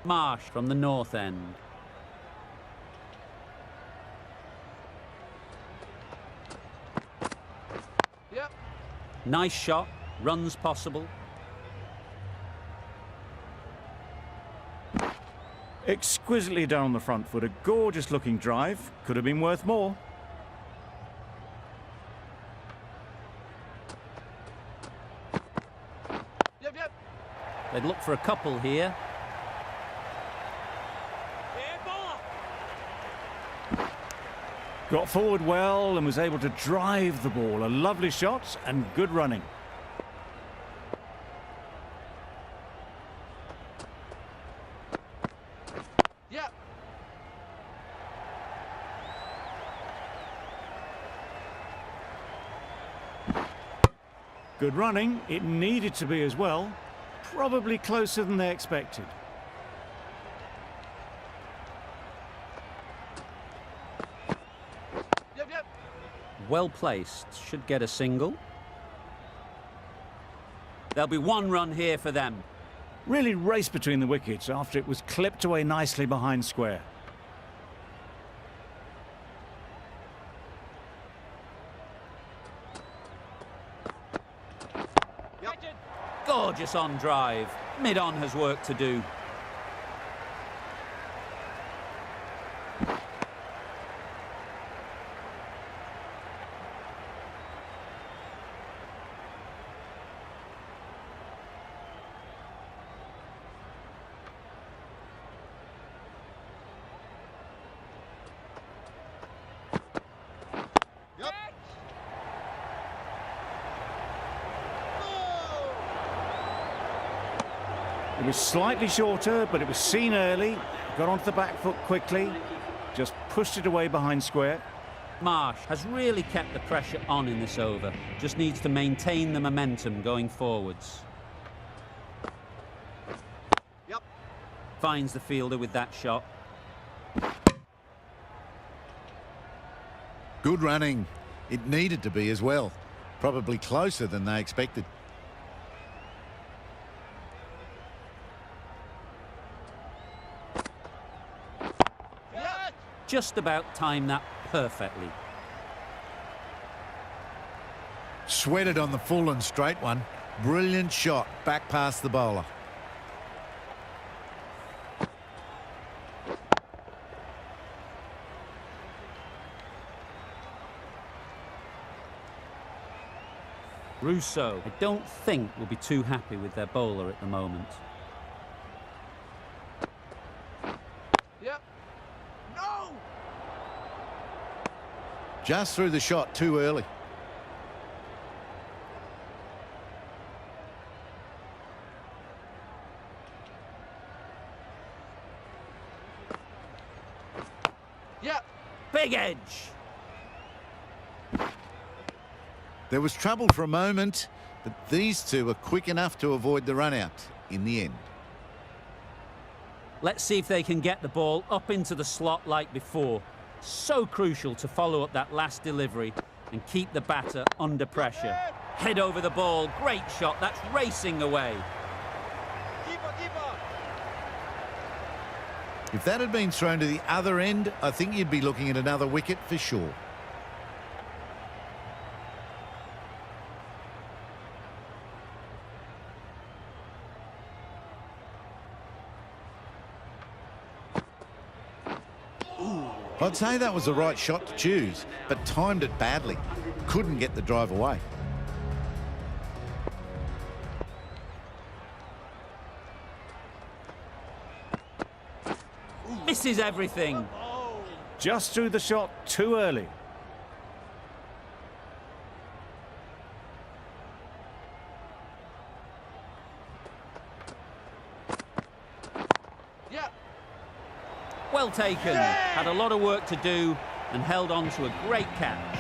Marsh from the north end. Yep. Nice shot, runs possible. Exquisitely down the front foot, a gorgeous looking drive. Could have been worth more. Yep, yep. They'd look for a couple here. Yeah, bowler. Got forward well and was able to drive the ball. A lovely shot and good running. Yep. Good running. It needed to be as well. Probably closer than they expected. Yep, yep. Well placed, should get a single. There'll be one run here for them. Really raced between the wickets after it was clipped away nicely behind square. Yep. Gorgeous on drive. Mid-on has work to do. Yep. It was slightly shorter, but it was seen early. Got onto the back foot quickly. Just pushed it away behind square. Marsh has really kept the pressure on in this over. Just needs to maintain the momentum going forwards. Yep. Finds the fielder with that shot. Good running. It needed to be as well. Probably closer than they expected. Yep. Just about timed that perfectly. Sweated on the full and straight one. Brilliant shot back past the bowler. Russo, I don't think will be too happy with their bowler at the moment. Yep. No! Just threw the shot too early. Yep. Big edge! There was trouble for a moment, but these two were quick enough to avoid the run out in the end. Let's see if they can get the ball up into the slot like before. So crucial to follow up that last delivery and keep the batter under pressure. Head over the ball, great shot, that's racing away. Keeper, keeper. If that had been thrown to the other end, I think you'd be looking at another wicket for sure. I'd say that was the right shot to choose, but timed it badly. Couldn't get the drive away. Misses everything. Just threw the shot too early. Yep. Well taken. Had a lot of work to do and held on to a great catch.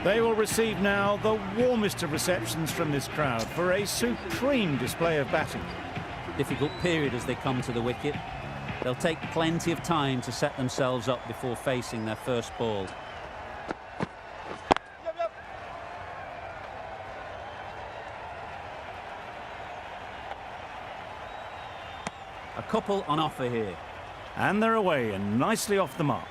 They will receive now the warmest of receptions from this crowd for a supreme display of batting. Difficult period as they come to the wicket. They'll take plenty of time to set themselves up before facing their first ball. Yep, yep. A couple on offer here. And they're away and nicely off the mark.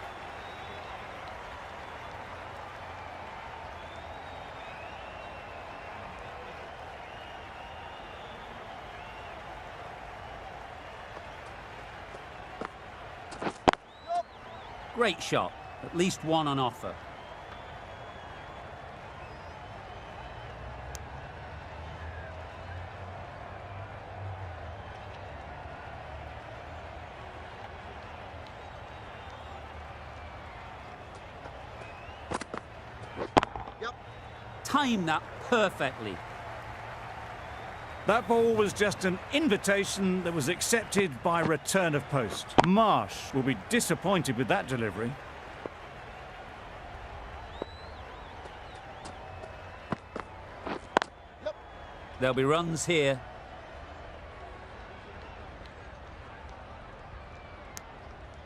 Great shot. At least one on offer. Time that perfectly. That ball was just an invitation that was accepted by return of post. Marsh will be disappointed with that delivery. There'll be runs here.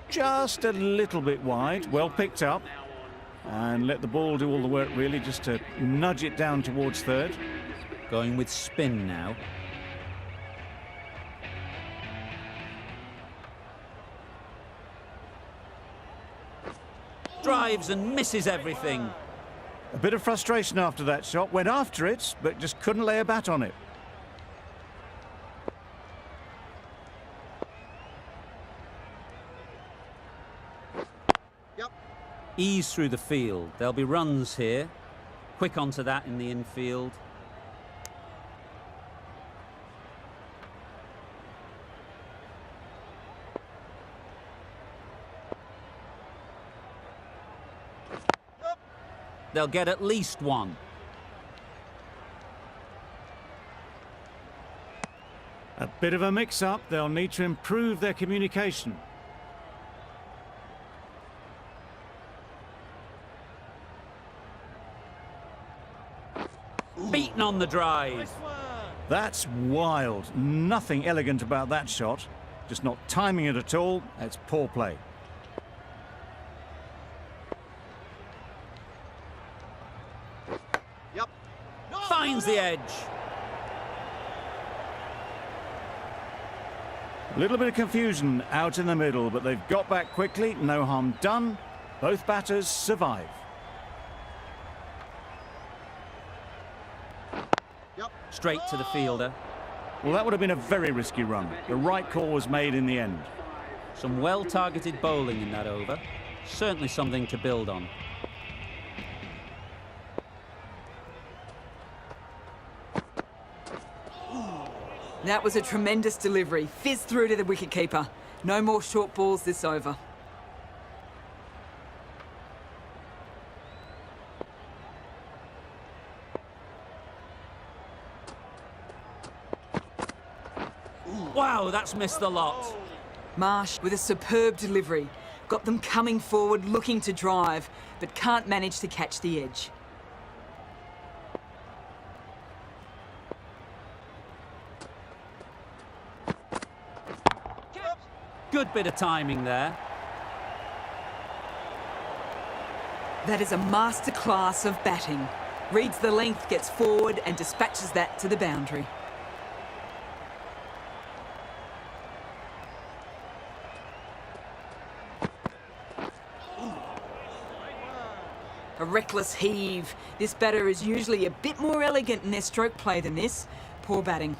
Just a little bit wide, well picked up. And let the ball do all the work really, just to nudge it down towards third. Going with spin now. Drives and misses everything. A bit of frustration after that shot. Went after it, but just couldn't lay a bat on it. Ease through the field. There'll be runs here. Quick onto that in the infield. They'll get at least one. A bit of a mix-up. They'll need to improve their communication. Beaten on the drive. Nice one. That's wild. Nothing elegant about that shot. Just not timing it at all. It's poor play. Yep. Finds the edge. A little bit of confusion out in the middle, but they've got back quickly. No harm done. Both batters survive. Straight to the fielder. Well, that would have been a very risky run. The right call was made in the end. Some well-targeted bowling in that over. Certainly something to build on. That was a tremendous delivery. Fizzed through to the wicketkeeper. No more short balls this over. Wow, that's missed the lot. Marsh with a superb delivery. Got them coming forward, looking to drive, but can't manage to catch the edge. Good bit of timing there. That is a masterclass of batting. Reads the length, gets forward and dispatches that to the boundary. A reckless heave. This batter is usually a bit more elegant in their stroke play than this. Poor batting.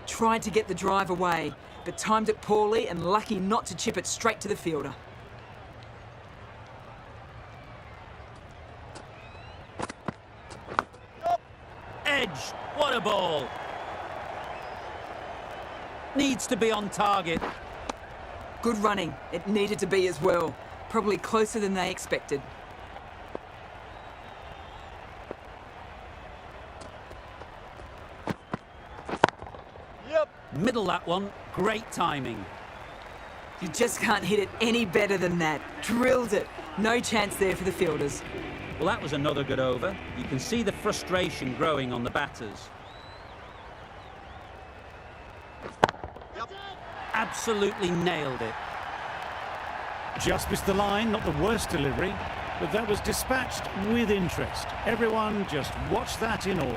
Tried to get the drive away, but timed it poorly and lucky not to chip it straight to the fielder. Edge. What a ball. Needs to be on target. Good running. It needed to be as well. Probably closer than they expected. Middle that one. Great timing. You just can't hit it any better than that. Drilled it. No chance there for the fielders. Well, that was another good over. You can see the frustration growing on the batters. Absolutely nailed it. Just missed the line, not the worst delivery. but that was dispatched with interest. Everyone just watched that in awe.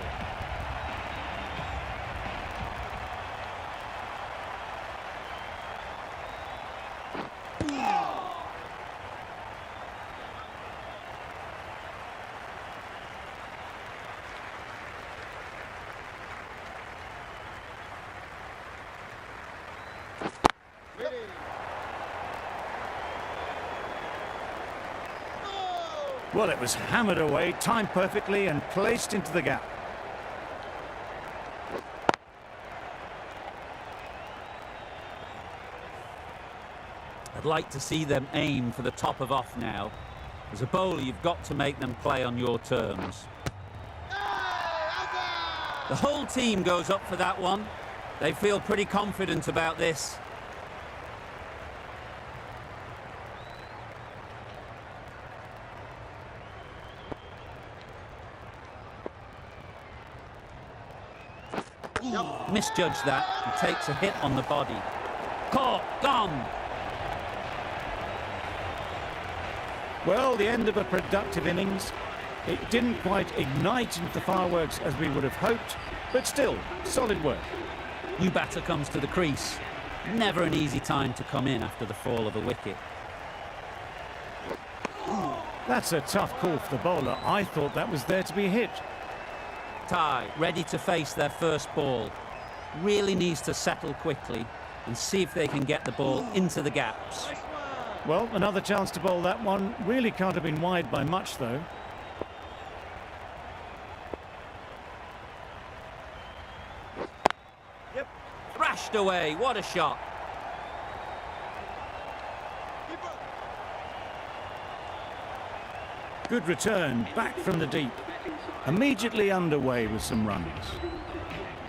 Well, it was hammered away, timed perfectly and placed into the gap. I'd like to see them aim for the top of off now. As a bowler, you've got to make them play on your terms. The whole team goes up for that one. They feel pretty confident about this. Misjudged that and takes a hit on the body. Caught, gone. Well, the end of a productive innings. It didn't quite ignite into the fireworks as we would have hoped, but still, solid work. New batter comes to the crease. Never an easy time to come in after the fall of a wicket. That's a tough call for the bowler. I thought that was there to be hit. Ty, ready to face their first ball. Really needs to settle quickly and see if they can get the ball into the gaps. Well, another chance to bowl that one. Really can't have been wide by much, though. Thrashed away, what a shot. Good return, back from the deep. Immediately underway with some runs.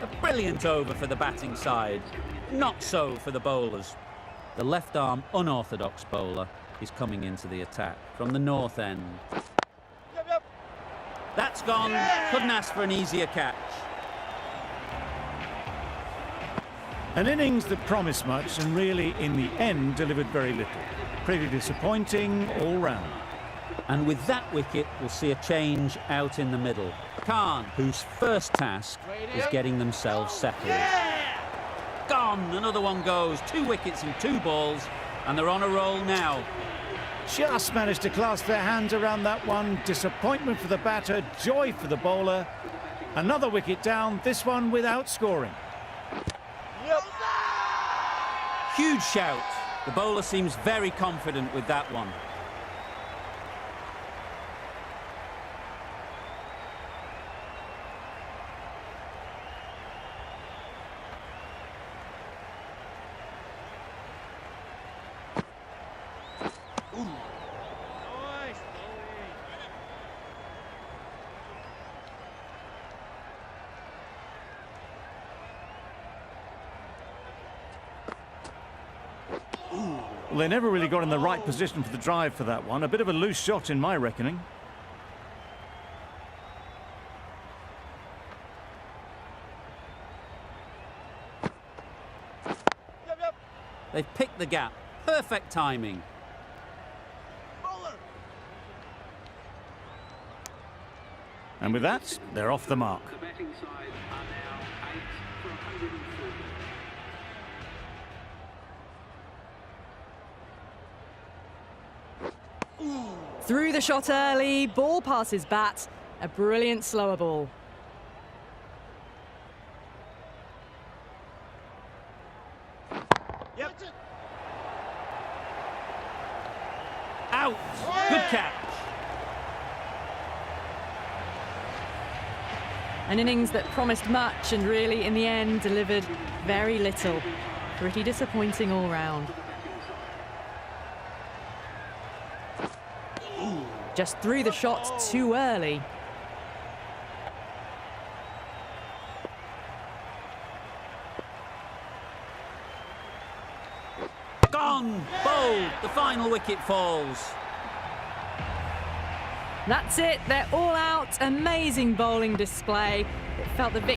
A brilliant over for the batting side. Not so for the bowlers. The left-arm unorthodox bowler is coming into the attack from the north end. That's gone. Couldn't ask for an easier catch. An innings that promised much and really, in the end, delivered very little. Pretty disappointing all round. And with that wicket, we'll see a change out in the middle. Khan, whose first task is getting themselves settled. Gone, another one goes. 2 wickets in 2 balls, and they're on a roll now. Just managed to clasp their hands around that one. Disappointment for the batter, joy for the bowler. Another wicket down, this one without scoring. Huge shout. The bowler seems very confident with that one. Well, they never really got in the right position for the drive for that one. A bit of a loose shot in my reckoning. They've picked the gap. Perfect timing. And with that, they're off the mark. The betting side are now 8 for 140. Through the shot early, ball passes bat. A brilliant slower ball. Out. Good catch. An innings that promised much and really, in the end, delivered very little. Pretty disappointing all round. Just threw the shot too early. Gone. Bowled. The final wicket falls. That's it. They're all out. Amazing bowling display. It felt the victory.